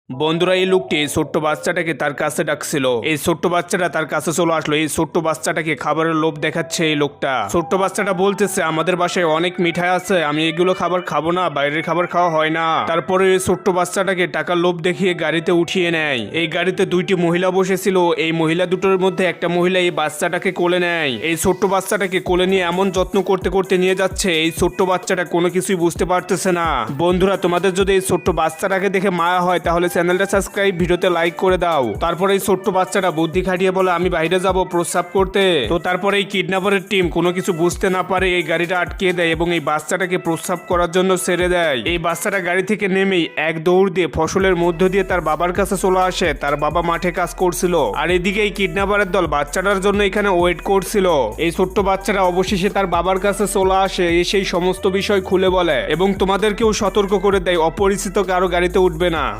বন্ধুরা, এই লোকটি এই ছোট্ট বাচ্চাটাকে তার কাছে ডাকছিল। এই ছোট্ট বাচ্চাটা তার কাছে চলে আসলো। এই ছোট্ট বাচ্চাটাকে খাবারের লোভ দেখাচ্ছে এই লোকটা। ছোট্ট বাচ্চাটা বলতেছে, আমাদের বাসায় অনেক মিঠাই আছে, আমি এগুলো খাবার খাবো না, বাইরের খাবার খাওয়া হয় না। তারপরে এই ছোট্ট বাচ্চাটাকে টাকার লোভ দেখিয়ে গাড়িতে উঠিয়ে নেয়। এই গাড়িতে দুইটি মহিলা বসেছিল। এই মহিলা দুটোর মধ্যে একটা মহিলা এই বাচ্চাটাকে কোলে নেয়। এই ছোট্ট বাচ্চাটাকে কোলে নিয়ে এমন যত্ন করতে করতে নিয়ে যাচ্ছে, এই ছোট্ট বাচ্চাটা কোনো কিছুই বুঝতে পারতেছে না। বন্ধুরা, তোমাদের যদি এই ছোট্ট বাচ্চাটাকে দেখে মায়া হয় তাহলে চ্যানেলটা সাবস্ক্রাইব, ভিডিওতে লাইক করে দাও। তারপরে এই ছোট্ট বাচ্চাটা বুদ্ধি খাটিয়ে বলে, আমি বাইরে যাব প্রস্রাব করতে। তো তারপরে এই কিডন্যাপারের টিম কোনো কিছু বুঝতে না পারে এই গাড়িটা আটকে দেয় এবং এই বাচ্চাটাকে প্রস্রাব করার জন্য ছেড়ে দেয়। এই বাচ্চাটা গাড়ি থেকে নেমেই এক দৌড় দিয়ে ফসলের মধ্য দিয়ে তার বাবার কাছে চলে আসে। তার বাবা মাঠে কাজ করছিল, আর এদিকে এই কিডন্যাপারের দল বাচ্চাটার জন্য এখানে ওয়েট করছিল। এই ছোট্ট বাচ্চাটা অবশেষে তার বাবার কাছে চলে আসে, সেই সমস্ত বিষয় খুলে বলে এবং তোমাদেরকেও সতর্ক করে দেয় অপরিচিত কারো গাড়িতে উঠবে না।